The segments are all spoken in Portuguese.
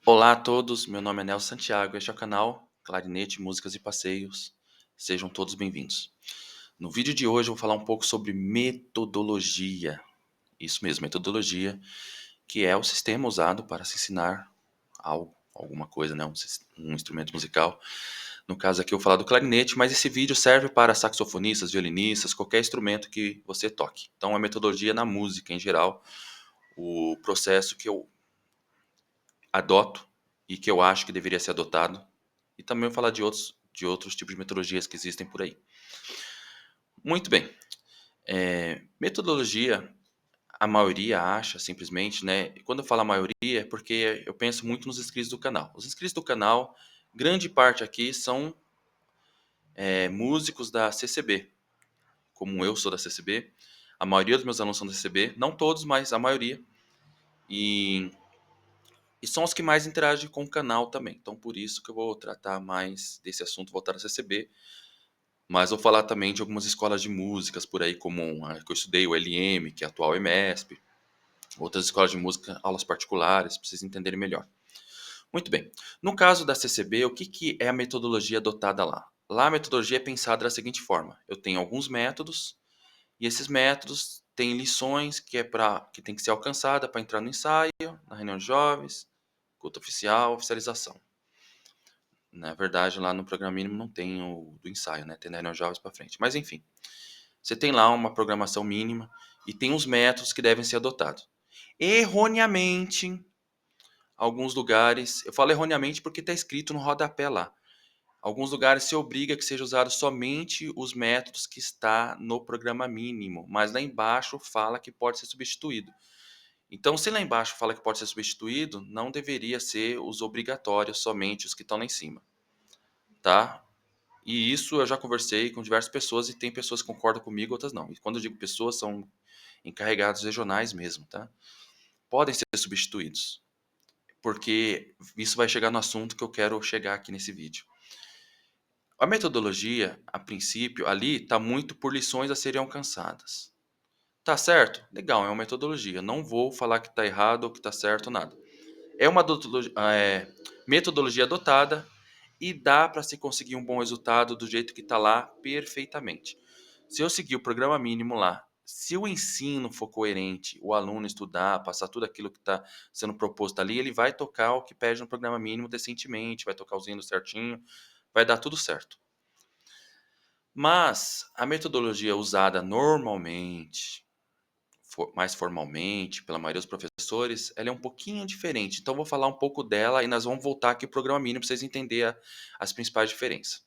Olá a todos, meu nome é Nelson Santiago, este é o canal Clarinete, Músicas e Passeios. Sejam todos bem-vindos. No vídeo de hoje eu vou falar um pouco sobre metodologia. Isso mesmo, metodologia, que é o sistema usado para se ensinar algo, alguma coisa, né? Um instrumento musical. No caso aqui eu vou falar do clarinete, mas esse vídeo serve para saxofonistas, violinistas, qualquer instrumento que você toque. Então é metodologia na música em geral, o processo que eu adoto e que eu acho que deveria ser adotado. E também vou falar de outros tipos de metodologias que existem por aí. Muito bem. Metodologia, a maioria acha simplesmente, né? E quando eu falo a maioria é porque eu penso muito nos inscritos do canal. Os inscritos do canal, grande parte aqui são músicos da CCB. Como eu sou da CCB, a maioria dos meus alunos são da CCB. Não todos, mas a maioria. E E são os que mais interagem com o canal também. Então, por isso que eu vou tratar mais desse assunto voltado a CCB. Mas vou falar também de algumas escolas de músicas por aí, como a que eu estudei, o LM, que é a atual EMESP. Outras escolas de música, aulas particulares, para vocês entenderem melhor. Muito bem. No caso da CCB, o que é a metodologia adotada lá? Lá a metodologia é pensada da seguinte forma. Eu tenho alguns métodos, e esses métodos têm lições que tem que ser alcançada para entrar no ensaio, na reunião de jovens, culto oficial, oficialização. Na verdade, lá no programa mínimo não tem o do ensaio, né? Tem da reunião de jovens para frente. Mas enfim, você tem lá uma programação mínima e tem os métodos que devem ser adotados. Erroneamente, alguns lugares, eu falo erroneamente porque está escrito no rodapé lá. Alguns lugares se obriga que seja usado somente os métodos que está no programa mínimo, mas lá embaixo fala que pode ser substituído. Então, se lá embaixo fala que pode ser substituído, não deveria ser os obrigatórios, somente os que estão lá em cima, tá? E isso eu já conversei com diversas pessoas e tem pessoas que concordam comigo, outras não. E quando eu digo pessoas, são encarregados regionais mesmo, tá? Podem ser substituídos, porque isso vai chegar no assunto que eu quero chegar aqui nesse vídeo. A metodologia, a princípio, ali está muito por lições a serem alcançadas. Tá certo? Legal, é uma metodologia. Não vou falar que está errado ou que está certo, nada. É uma metodologia adotada e dá para se conseguir um bom resultado do jeito que está lá perfeitamente. Se eu seguir o programa mínimo lá, se o ensino for coerente, o aluno estudar, passar tudo aquilo que está sendo proposto ali, ele vai tocar o que pede no programa mínimo decentemente, vai tocar os hinos certinho, vai dar tudo certo. Mas a metodologia usada normalmente, mais formalmente, pela maioria dos professores, ela é um pouquinho diferente. Então, vou falar um pouco dela e nós vamos voltar aqui para o programa mínimo para vocês entenderem as principais diferenças.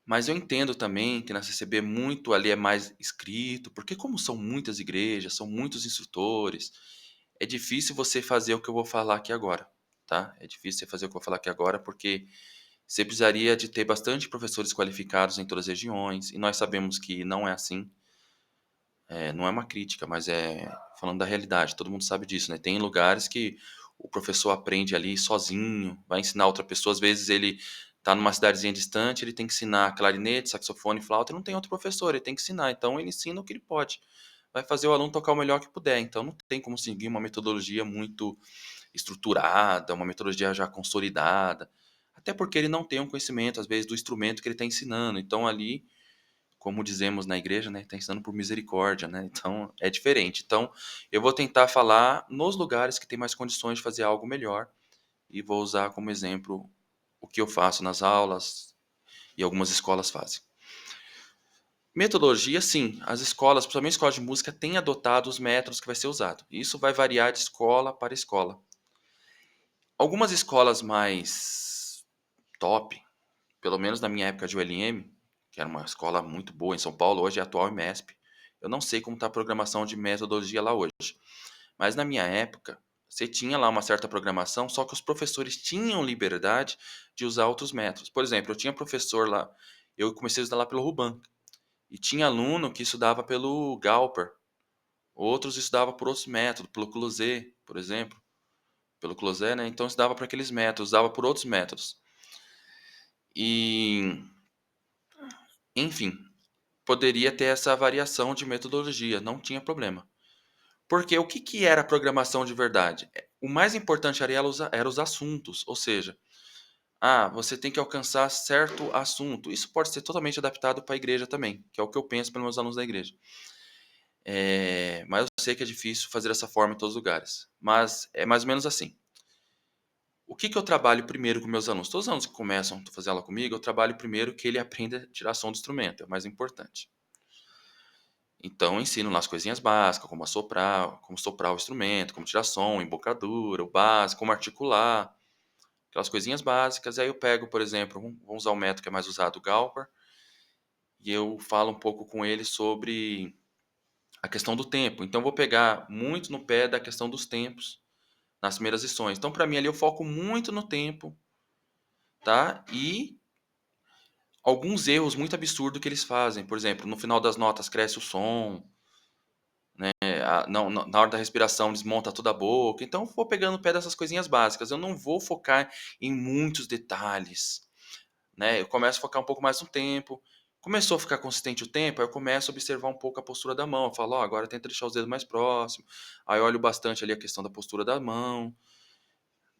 Mas eu entendo também que na CCB muito ali é mais escrito, porque como são muitas igrejas, são muitos instrutores, é difícil você fazer o que eu vou falar aqui agora, tá? É difícil você fazer o que eu vou falar aqui agora, porque você precisaria de ter bastante professores qualificados em todas as regiões, e nós sabemos que não é assim. Não é uma crítica, mas é falando da realidade, todo mundo sabe disso, né? Tem lugares que o professor aprende ali sozinho, vai ensinar outra pessoa, às vezes ele está numa cidadezinha distante, ele tem que ensinar clarinete, saxofone, flauta, e não tem outro professor, ele tem que ensinar, então ele ensina o que ele pode. Vai fazer o aluno tocar o melhor que puder, então não tem como seguir uma metodologia muito estruturada, uma metodologia já consolidada, até porque ele não tem um conhecimento, às vezes, do instrumento que ele está ensinando, então ali como dizemos na igreja, né, está ensinando por misericórdia, né? Então é diferente. Então eu vou tentar falar nos lugares que tem mais condições de fazer algo melhor e vou usar como exemplo o que eu faço nas aulas e algumas escolas fazem. Metodologia, sim, as escolas, principalmente escolas de música, têm adotado os métodos que vai ser usado. Isso vai variar de escola para escola. Algumas escolas mais top, pelo menos na minha época de ULM, que era uma escola muito boa em São Paulo, hoje é a atual MESP. Eu não sei como está a programação de metodologia lá hoje, mas na minha época, você tinha lá uma certa programação, só que os professores tinham liberdade de usar outros métodos. Por exemplo, eu tinha professor lá, eu comecei a estudar lá pelo Ruban, e tinha aluno que estudava pelo Galper, outros estudavam por outros métodos, pelo Closet, por exemplo, pelo Closet, né? Então estudava por aqueles métodos, usava por outros métodos. E, enfim, poderia ter essa variação de metodologia, não tinha problema. Porque o que era programação de verdade? O mais importante ali era os assuntos, ou seja, você tem que alcançar certo assunto. Isso pode ser totalmente adaptado para a igreja também, que é o que eu penso para meus alunos da igreja. Mas eu sei que é difícil fazer dessa forma em todos os lugares. Mas é mais ou menos assim. O que eu trabalho primeiro com meus alunos? Todos os alunos que começam a fazer aula comigo, eu trabalho primeiro que ele aprenda a tirar som do instrumento, é o mais importante. Então, eu ensino lá as coisinhas básicas, como soprar o instrumento, como tirar som, embocadura, o básico, como articular, aquelas coisinhas básicas. Aí eu pego, por exemplo, vamos usar o método que é mais usado, o Galper, e eu falo um pouco com ele sobre a questão do tempo. Então, eu vou pegar muito no pé da questão dos tempos nas primeiras lições. Então, para mim, ali eu foco muito no tempo, tá? E alguns erros muito absurdos que eles fazem. Por exemplo, no final das notas cresce o som, na hora da respiração desmonta toda a boca. Então, eu vou pegando o pé dessas coisinhas básicas. Eu não vou focar em muitos detalhes, né? Eu começo a focar um pouco mais no tempo. Começou a ficar consistente o tempo, aí eu começo a observar um pouco a postura da mão. Eu falo, agora tenta deixar os dedos mais próximos. Aí eu olho bastante ali a questão da postura da mão.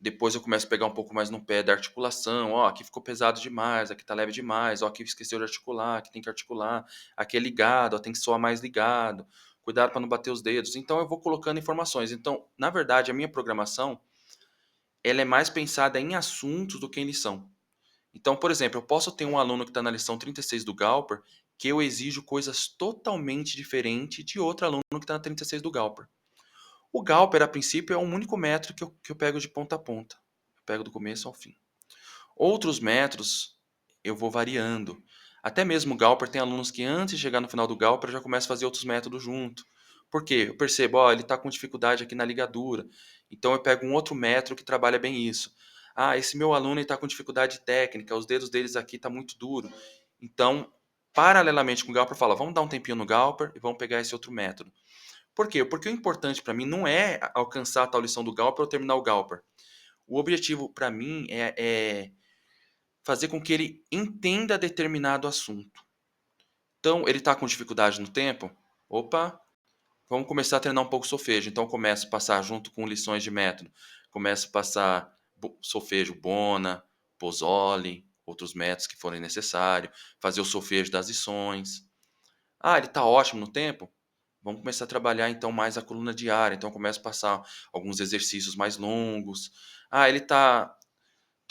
Depois eu começo a pegar um pouco mais no pé da articulação. Aqui ficou pesado demais, aqui tá leve demais. Aqui esqueceu de articular, aqui tem que articular. Aqui é ligado, tem que soar mais ligado. Cuidado para não bater os dedos. Então eu vou colocando informações. Então, na verdade, a minha programação, ela é mais pensada em assuntos do que em lição. Então, por exemplo, eu posso ter um aluno que está na lição 36 do Galper, que eu exijo coisas totalmente diferentes de outro aluno que está na 36 do Galper. O Galper, a princípio, é um único método que eu pego de ponta a ponta. Eu pego do começo ao fim. Outros métodos eu vou variando. Até mesmo o Galper tem alunos que antes de chegar no final do Galper já começam a fazer outros métodos junto. Por quê? Eu percebo, ele está com dificuldade aqui na ligadura. Então eu pego um outro método que trabalha bem isso. Esse meu aluno está com dificuldade técnica, os dedos deles aqui tá muito duro. Então, paralelamente com o Galper, fala, vamos dar um tempinho no Galper e vamos pegar esse outro método. Por quê? Porque o importante para mim não é alcançar a tal lição do Galper ou terminar o Galper. O objetivo para mim é fazer com que ele entenda determinado assunto. Então, ele está com dificuldade no tempo? Opa, vamos começar a treinar um pouco solfejo. Então, eu começo a passar junto com lições de método. Começo a passar solfejo Bona, Pozzoli, outros métodos que forem necessários. Fazer o solfejo das lições. Ele está ótimo no tempo? Vamos começar a trabalhar então mais a coluna diária. Então, eu começo a passar alguns exercícios mais longos. Ele tá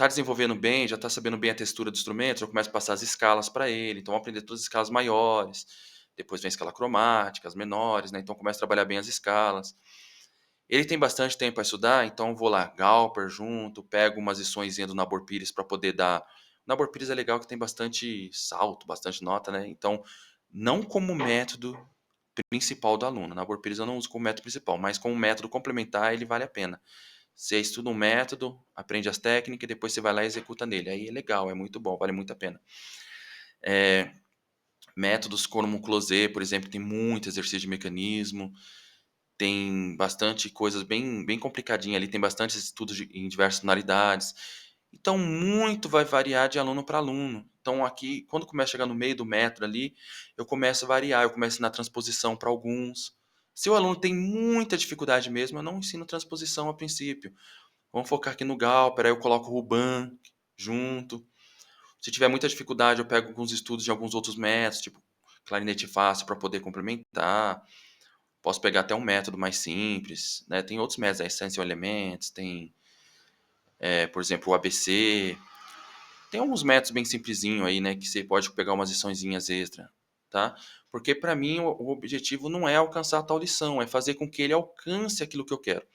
desenvolvendo bem, já está sabendo bem a textura do instrumento, eu começo a passar as escalas para ele, então aprender todas as escalas maiores, depois vem a escala cromática, as menores, né? Então começo a trabalhar bem as escalas. Ele tem bastante tempo para estudar, então vou lá, Galper junto, pego umas lições do Nabor Pires para poder dar. O Nabor Pires é legal que tem bastante salto, bastante nota, né? Então, não como método principal do aluno. Nabor Pires eu não uso como método principal, mas como método complementar ele vale a pena. Você estuda um método, aprende as técnicas e depois você vai lá e executa nele. Aí é legal, é muito bom, vale muito a pena. Métodos como o Closet, por exemplo, tem muito exercício de mecanismo, tem bastante coisas bem complicadinhas ali, tem bastante estudos em diversas tonalidades. Então, muito vai variar de aluno para aluno. Então, aqui, quando começa a chegar no meio do método ali, eu começo a variar, eu começo na transposição para alguns. Se o aluno tem muita dificuldade mesmo, eu não ensino transposição a princípio. Vamos focar aqui no Galper, aí eu coloco o Ruban junto. Se tiver muita dificuldade, eu pego alguns estudos de alguns outros métodos, tipo clarinete fácil para poder complementar. Posso pegar até um método mais simples, né? Tem outros métodos, Essential Elements, tem, por exemplo, o ABC. Tem alguns métodos bem simplesinho aí, né? Que você pode pegar umas liçõezinhas extra, tá? Porque para mim o objetivo não é alcançar a tal lição, é fazer com que ele alcance aquilo que eu quero.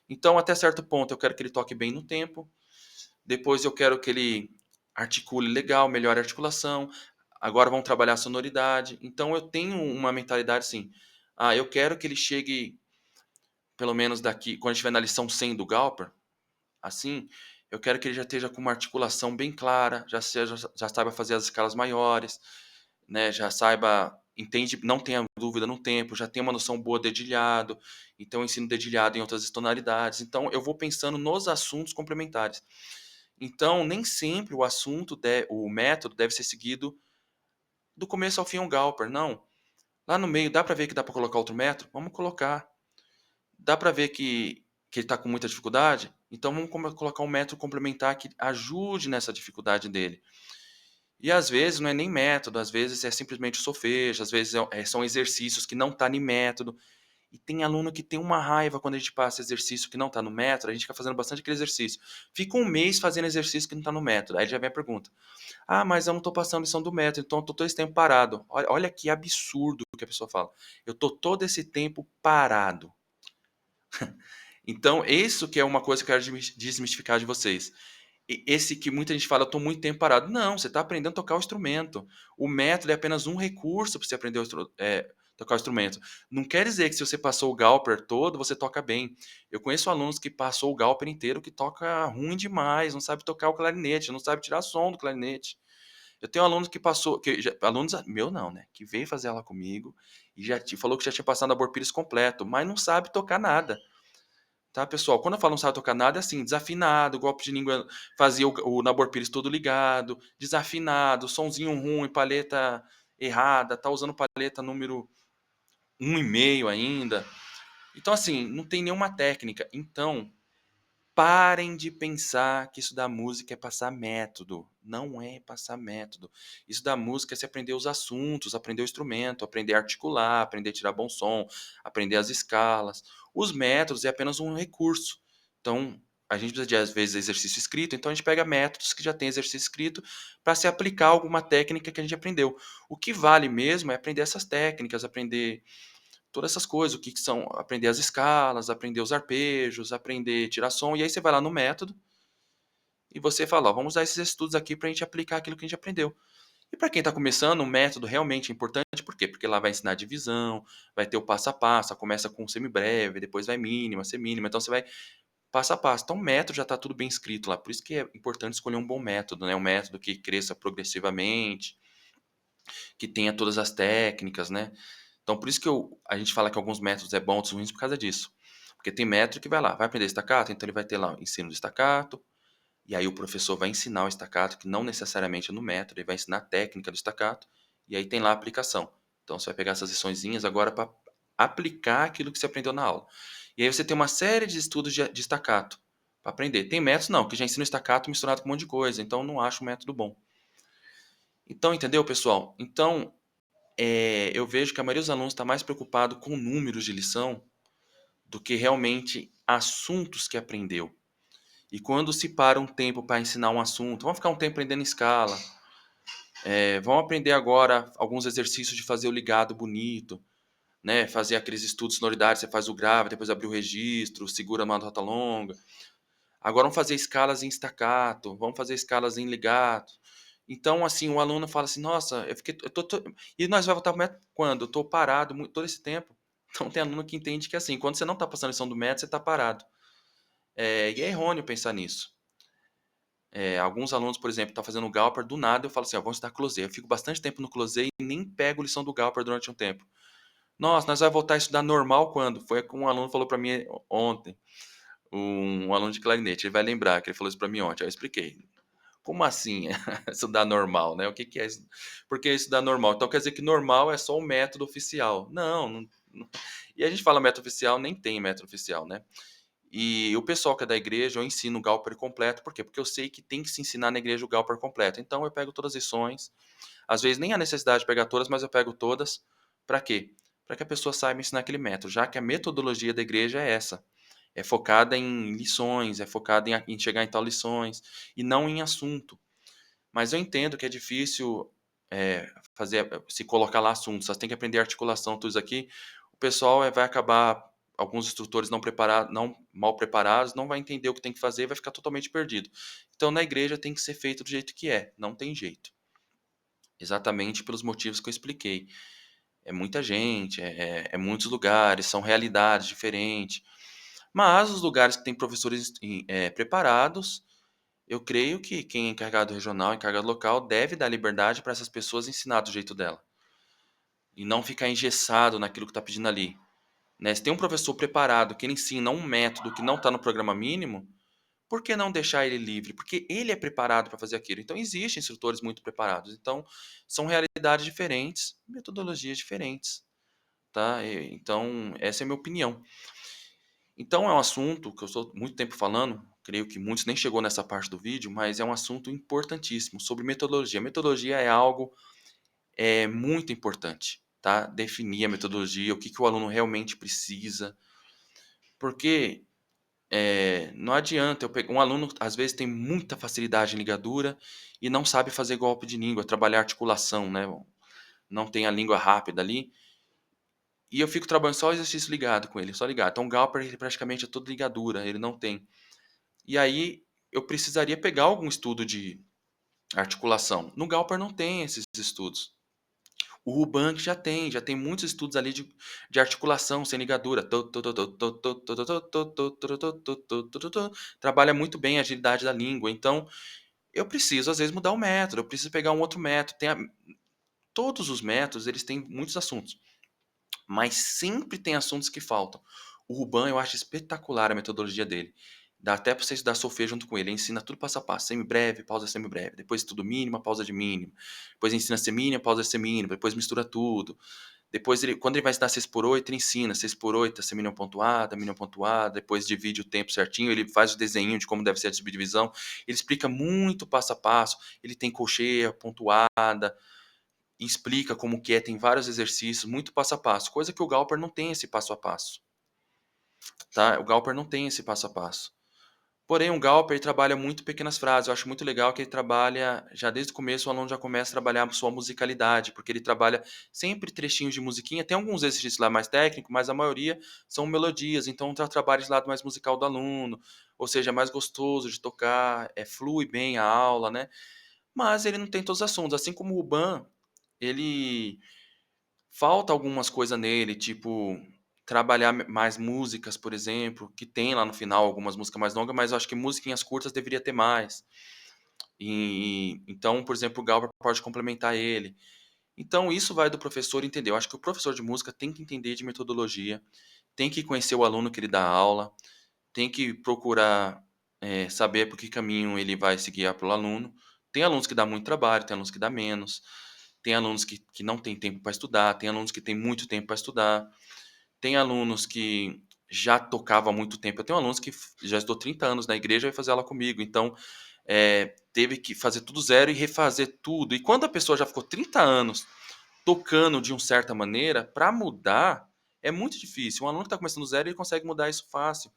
Então, até certo ponto, eu quero que ele toque bem no tempo. Depois eu quero que ele articule legal, melhore a articulação. Agora vamos trabalhar a sonoridade. Então eu tenho uma mentalidade assim, eu quero que ele chegue, pelo menos daqui, quando estiver na lição 100 do Galper, assim, eu quero que ele já esteja com uma articulação bem clara, já saiba fazer as escalas maiores, né, já saiba, entende, não tenha dúvida no tempo, já tem uma noção boa de dedilhado, então eu ensino dedilhado em outras tonalidades. Então eu vou pensando nos assuntos complementares. Então, nem sempre o método deve ser seguido do começo ao fim um Galper, não. Lá no meio, dá para ver que dá para colocar outro método? Vamos colocar. Dá para ver que que ele está com muita dificuldade, então vamos colocar um método complementar que ajude nessa dificuldade dele. E às vezes não é nem método, às vezes é simplesmente solfejo, às vezes são exercícios que não tá em método. E tem aluno que tem uma raiva quando a gente passa exercício que não tá no método, a gente fica fazendo bastante aquele exercício. Fica um mês fazendo exercício que não tá no método. Aí já vem a pergunta: ah, mas eu não tô passando lição do método, então eu tô todo esse tempo parado. Olha que absurdo que a pessoa fala. Eu tô todo esse tempo parado. Então, isso que é uma coisa que eu quero desmistificar de vocês. Esse que muita gente fala, eu estou muito tempo parado. Não, você está aprendendo a tocar o instrumento. O método é apenas um recurso para você aprender tocar o instrumento. Não quer dizer que se você passou o Galper todo, você toca bem. Eu conheço alunos que passou o Galper inteiro que toca ruim demais, não sabe tocar o clarinete, não sabe tirar som do clarinete. Eu tenho alunos que passou, alunos meu não, né? Que veio fazer aula comigo e falou que já tinha passado a Pires completo, mas não sabe tocar nada. Tá, pessoal? Quando eu falo não sabe tocar nada, é assim, desafinado, golpe de língua, fazia o Nabor Pires todo ligado, desafinado, sonzinho ruim, palheta errada, tá usando palheta número 1,5 ainda. Então, assim, não tem nenhuma técnica. Então, parem de pensar que estudar música é passar método. Não é passar método. Estudar música é se aprender os assuntos, aprender o instrumento, aprender a articular, aprender a tirar bom som, aprender as escalas. Os métodos é apenas um recurso. Então, a gente precisa de, às vezes, exercício escrito, então a gente pega métodos que já tem exercício escrito para se aplicar a alguma técnica que a gente aprendeu. O que vale mesmo é aprender essas técnicas, aprender todas essas coisas, o que são aprender as escalas, aprender os arpejos, aprender tirar som, e aí você vai lá no método e você fala, ó, vamos usar esses estudos aqui para a gente aplicar aquilo que a gente aprendeu. E para quem está começando, o método realmente é importante, por quê? Porque lá vai ensinar divisão, vai ter o passo a passo, começa com semibreve, depois vai mínima, semínima, então você vai passo a passo. Então o método já está tudo bem escrito lá, por isso que é importante escolher um bom método, né? Um método que cresça progressivamente, que tenha todas as técnicas, né? Então, por isso que a gente fala que alguns métodos é bom, outros ruins por causa disso. Porque tem método que vai lá, vai aprender staccato, então ele vai ter lá o ensino do staccato, e aí o professor vai ensinar o staccato, que não necessariamente é no método, ele vai ensinar a técnica do staccato, e aí tem lá a aplicação. Então, você vai pegar essas liçõezinhas agora para aplicar aquilo que você aprendeu na aula. E aí você tem uma série de estudos de staccato para aprender. Tem métodos não, que já ensina o staccato misturado com um monte de coisa, então não acho um método bom. Então, entendeu, pessoal? Então, eu vejo que a maioria dos alunos está mais preocupado com números de lição do que realmente assuntos que aprendeu. E quando se para um tempo para ensinar um assunto, vamos ficar um tempo aprendendo escala, vamos aprender agora alguns exercícios de fazer o ligado bonito, né? Fazer aqueles estudos de sonoridade, você faz o grave, depois abre o registro, segura uma nota longa. Agora vamos fazer escalas em staccato, vamos fazer escalas em legato. Então, assim, o aluno fala assim, nossa, e nós vamos voltar quando? Eu estou parado todo esse tempo. Então, tem aluno que entende que, assim, quando você não está passando a lição do método, você está parado. E é errôneo pensar nisso. Alguns alunos, por exemplo, estão fazendo o Galper, do nada eu falo assim, ó, vamos estudar Closé. Eu fico bastante tempo no Closé e nem pego lição do Galper durante um tempo. Nossa, nós vamos voltar a estudar normal quando? Foi como um aluno falou para mim ontem, um aluno de clarinete, ele vai lembrar que ele falou isso para mim ontem. Aí eu expliquei. Como assim estudar normal, né? O que que é isso? Por que estudar normal? Então quer dizer que normal é só o método oficial. Não. E a gente fala método oficial, nem tem método oficial, né? E o pessoal que é da igreja, eu ensino o Galper completo. Por quê? Porque eu sei que tem que se ensinar na igreja o Galper completo. Então eu pego todas as lições. Às vezes nem há necessidade de pegar todas, mas eu pego todas. Para quê? Para que a pessoa saiba ensinar aquele método, já que a metodologia da igreja é essa. É focada em lições, é focada em chegar em tal lições, e não em assunto. Mas eu entendo que é difícil se colocar lá assuntos. Você tem que aprender articulação, tudo isso aqui. O pessoal vai acabar, alguns instrutores não preparados, não mal preparados, não vai entender o que tem que fazer e vai ficar totalmente perdido. Então, na igreja tem que ser feito do jeito que é, não tem jeito. Exatamente pelos motivos que eu expliquei. É muita gente, é muitos lugares, são realidades diferentes. Mas os lugares que têm professores preparados, eu creio que quem é encarregado regional, encarregado local, deve dar liberdade para essas pessoas ensinar do jeito dela. E não ficar engessado naquilo que está pedindo ali. Né? Se tem um professor preparado que ele ensina um método que não está no programa mínimo, por que não deixar ele livre? Porque ele é preparado para fazer aquilo. Então, existem instrutores muito preparados. Então, são realidades diferentes, metodologias diferentes. Tá? Então, essa é a minha opinião. Então é um assunto que eu estou muito tempo falando, creio que muitos nem chegou nessa parte do vídeo, mas é um assunto importantíssimo sobre metodologia. Metodologia é algo muito importante, tá? Definir a metodologia, o que que o aluno realmente precisa, porque não adianta eu pegar um aluno, às vezes tem muita facilidade em ligadura e não sabe fazer golpe de língua, trabalhar articulação, né? Não tem a língua rápida ali. E eu fico trabalhando só exercício ligado com ele, só ligado. Então o Galper, ele praticamente é todo ligadura, ele não tem. E aí eu precisaria pegar algum estudo de articulação. No Galper não tem esses estudos. O Rubank já tem muitos estudos ali de articulação sem ligadura. Trabalha muito bem a agilidade da língua. Então, eu preciso, às vezes, mudar o método. Eu preciso pegar um outro método. Todos os métodos, eles têm muitos assuntos. Mas sempre tem assuntos que faltam. O Ruban, eu acho espetacular a metodologia dele. Dá até para você estudar solfejo junto com ele. Ele ensina tudo passo a passo. Semibreve, pausa semibreve. Depois tudo mínima, pausa de mínima. Depois ensina semínima, pausa semínima. Depois mistura tudo. Depois, quando ele vai ensinar 6 por 8, ele ensina 6 por 8, semínima pontuada, mínima pontuada. Depois divide o tempo certinho. Ele faz o desenho de como deve ser a subdivisão. Ele explica muito passo a passo. Ele tem colcheia, pontuada. E explica como que é, tem vários exercícios, muito passo a passo, coisa que o Galper não tem esse passo a passo, tá? O Galper não tem esse passo a passo. Porém, o Galper ele trabalha muito pequenas frases. Eu acho muito legal que ele trabalha, já desde o começo o aluno já começa a trabalhar a sua musicalidade, porque ele trabalha sempre trechinhos de musiquinha. Tem alguns exercícios lá mais técnicos, mas a maioria são melodias. Então, trabalha esse lado mais musical do aluno, ou seja, é mais gostoso de tocar, flui bem a aula, né? Mas ele não tem todos os assuntos. Assim como o Ruban, ele falta algumas coisas nele, tipo, trabalhar mais músicas, por exemplo, que tem lá no final algumas músicas mais longas, mas eu acho que musiquinhas curtas deveria ter mais. Então, por exemplo, o Galber pode complementar ele. Então, isso vai do professor entender. Eu acho que o professor de música tem que entender de metodologia, tem que conhecer o aluno que ele dá aula, tem que procurar saber por que caminho ele vai se guiar para o aluno. Tem alunos que dá muito trabalho, tem alunos que dá menos. Tem alunos que não têm tempo para estudar, tem alunos que têm muito tempo para estudar, tem alunos que já tocavam há muito tempo. Eu tenho alunos que já estou 30 anos na igreja e vai fazer aula comigo, então teve que fazer tudo zero e refazer tudo. E quando a pessoa já ficou 30 anos tocando de uma certa maneira, para mudar é muito difícil. Um aluno que está começando do zero, ele consegue mudar isso fácil.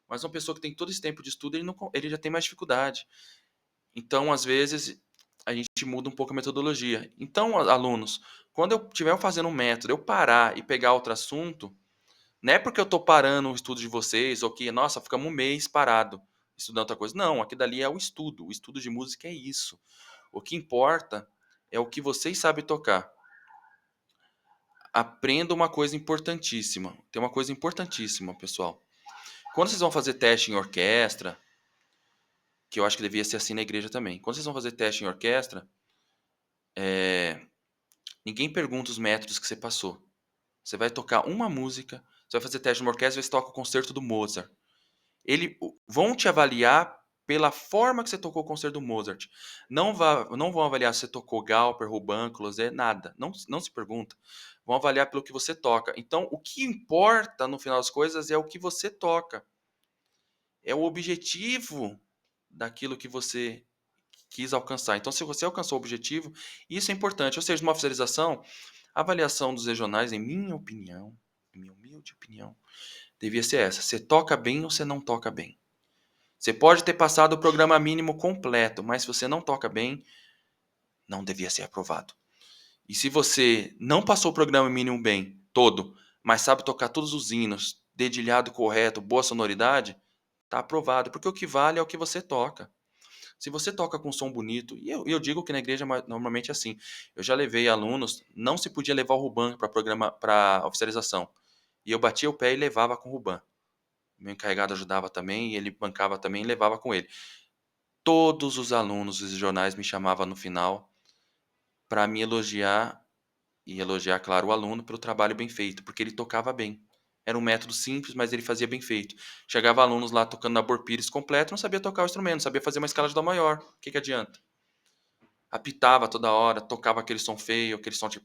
Mas uma pessoa que tem todo esse tempo de estudo, ele já tem mais dificuldade. Então, às vezes, a gente muda um pouco a metodologia. Então, alunos, quando eu estiver fazendo um método, eu parar e pegar outro assunto, não é porque eu estou parando o estudo de vocês, ou que, nossa, ficamos um mês parado estudando outra coisa. Não, aqui dali é o estudo. O estudo de música é isso. O que importa é o que vocês sabem tocar. Aprenda uma coisa importantíssima. Tem uma coisa importantíssima, pessoal. Quando vocês vão fazer teste em orquestra, que eu acho que devia ser assim na igreja também. Quando vocês vão fazer teste em orquestra, ninguém pergunta os métodos que você passou. Você vai tocar uma música, você vai fazer teste numa orquestra e você toca o concerto do Mozart. Eles vão te avaliar pela forma que você tocou o concerto do Mozart. Não vão avaliar se você tocou Galper, Ruban, Closet, nada. Não se pergunta. Vão avaliar pelo que você toca. Então, o que importa no final das coisas é o que você toca. É o objetivo daquilo que você quis alcançar. Então, se você alcançou o objetivo, isso é importante. Ou seja, numa oficialização, a avaliação dos regionais, em minha humilde opinião, devia ser essa. Você toca bem ou você não toca bem? Você pode ter passado o programa mínimo completo, mas se você não toca bem, não devia ser aprovado. E se você não passou o programa mínimo bem, todo, mas sabe tocar todos os hinos, dedilhado correto, boa sonoridade, está aprovado. Porque o que vale é o que você toca. Se você toca com som bonito, e eu digo que na igreja normalmente é assim, eu já levei alunos, não se podia levar o Ruban para oficialização. E eu batia o pé e levava com o Ruban. Meu encarregado ajudava também, e ele bancava também e levava com ele. Todos os alunos dos jornais me chamavam no final para me elogiar, e elogiar, claro, o aluno pelo trabalho bem feito, porque ele tocava bem. Era um método simples, mas ele fazia bem feito. Chegava alunos lá tocando na Borpires completo, não sabia tocar o instrumento, não sabia fazer uma escala de dó maior. O que adianta? Apitava toda hora, tocava aquele som feio, aquele som de...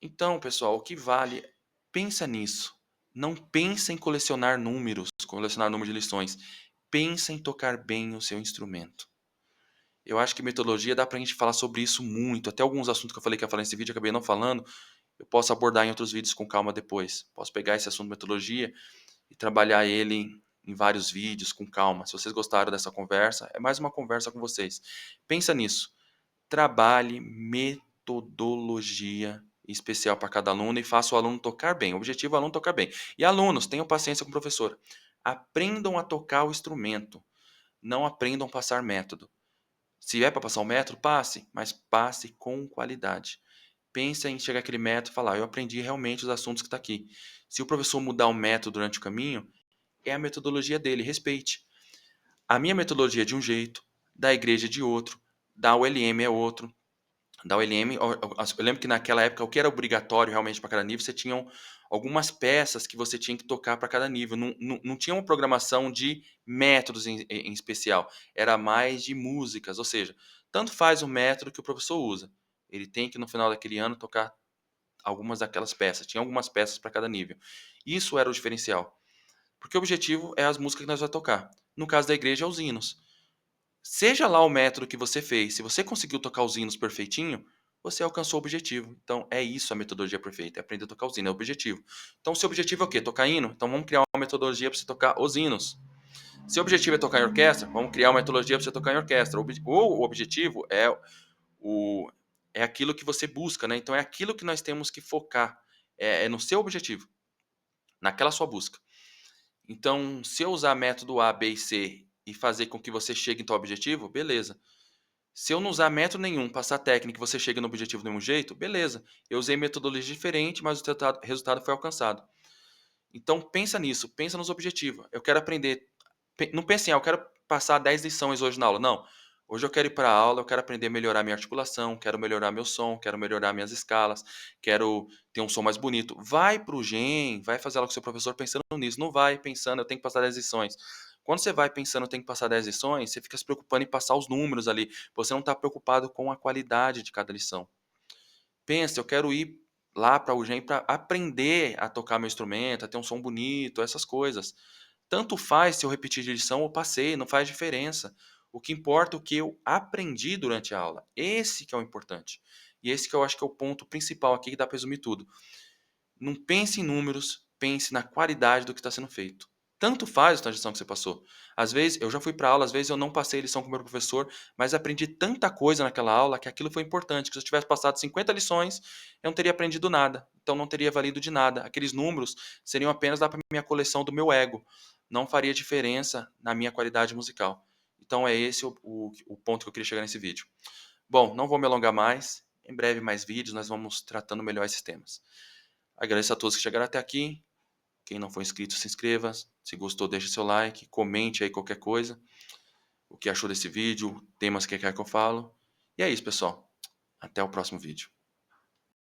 Então, pessoal, o que vale, pensa nisso. Não pensa em colecionar números, colecionar número de lições. Pensa em tocar bem o seu instrumento. Eu acho que metodologia dá pra gente falar sobre isso muito. Até alguns assuntos que eu falei que ia falar nesse vídeo, eu acabei não falando. Eu posso abordar em outros vídeos com calma depois. Posso pegar esse assunto de metodologia e trabalhar ele em vários vídeos com calma. Se vocês gostaram dessa conversa, é mais uma conversa com vocês. Pensa nisso. Trabalhe metodologia especial para cada aluno e faça o aluno tocar bem. O objetivo é o aluno tocar bem. E alunos, tenham paciência com o professor. Aprendam a tocar o instrumento. Não aprendam a passar método. Se é para passar um método, passe, mas passe com qualidade. Pensa em chegar aquele método e falar, eu aprendi realmente os assuntos que está aqui. Se o professor mudar o método durante o caminho, é a metodologia dele, respeite. A minha metodologia é de um jeito, da igreja é de outro, da ULM é outro. Da ULM, eu lembro que naquela época o que era obrigatório realmente para cada nível, você tinha algumas peças que você tinha que tocar para cada nível. Não tinha uma programação de métodos em especial, era mais de músicas, ou seja, tanto faz o método que o professor usa. Ele tem que no final daquele ano tocar algumas daquelas peças. Tinha algumas peças para cada nível. Isso era o diferencial. Porque o objetivo é as músicas que nós vamos tocar. No caso da igreja, é os hinos. Seja lá o método que você fez, se você conseguiu tocar os hinos perfeitinho, você alcançou o objetivo. Então, é isso a metodologia perfeita, é aprender a tocar os hinos, é o objetivo. Então, se o objetivo é o quê? Tocar hino? Então, vamos criar uma metodologia para você tocar os hinos. Se o objetivo é tocar em orquestra, vamos criar uma metodologia para você tocar em orquestra. O objetivo o, é aquilo que você busca, né? Então, é aquilo que nós temos que focar. É no seu objetivo, naquela sua busca. Então, se eu usar método A, B e C e fazer com que você chegue em tal objetivo, beleza. Se eu não usar método nenhum, passar técnica e você chega no objetivo do mesmo jeito, beleza. Eu usei metodologia diferente, mas o resultado foi alcançado. Então pensa nisso, pensa nos objetivos. Eu quero aprender. Não pense em, eu quero passar 10 lições hoje na aula. Não. Hoje eu quero ir para a aula, eu quero aprender a melhorar minha articulação, quero melhorar meu som, quero melhorar minhas escalas, quero ter um som mais bonito. Vai para o GEM, vai fazer aula com o seu professor pensando nisso. Não vai pensando, eu tenho que passar 10 lições. Quando você vai pensando, eu tenho que passar 10 lições, você fica se preocupando em passar os números ali. Você não está preocupado com a qualidade de cada lição. Pensa, eu quero ir lá para a UGEM para aprender a tocar meu instrumento, a ter um som bonito, essas coisas. Tanto faz se eu repetir de lição ou passei, não faz diferença. O que importa é o que eu aprendi durante a aula. Esse que é o importante. E esse que eu acho que é o ponto principal aqui que dá para resumir tudo. Não pense em números, pense na qualidade do que está sendo feito. Tanto faz a transição que você passou. Às vezes, eu já fui para aula, às vezes eu não passei lição com o meu professor, mas aprendi tanta coisa naquela aula que aquilo foi importante. Que se eu tivesse passado 50 lições, eu não teria aprendido nada. Então não teria valido de nada. Aqueles números seriam apenas da minha coleção do meu ego. Não faria diferença na minha qualidade musical. Então é esse o ponto que eu queria chegar nesse vídeo. Bom, não vou me alongar mais. Em breve mais vídeos, nós vamos tratando melhor esses temas. Agradeço a todos que chegaram até aqui. Quem não for inscrito, se inscreva. Se gostou, deixe seu like. Comente aí qualquer coisa. O que achou desse vídeo, temas que quer que eu falo. E é isso, pessoal. Até o próximo vídeo.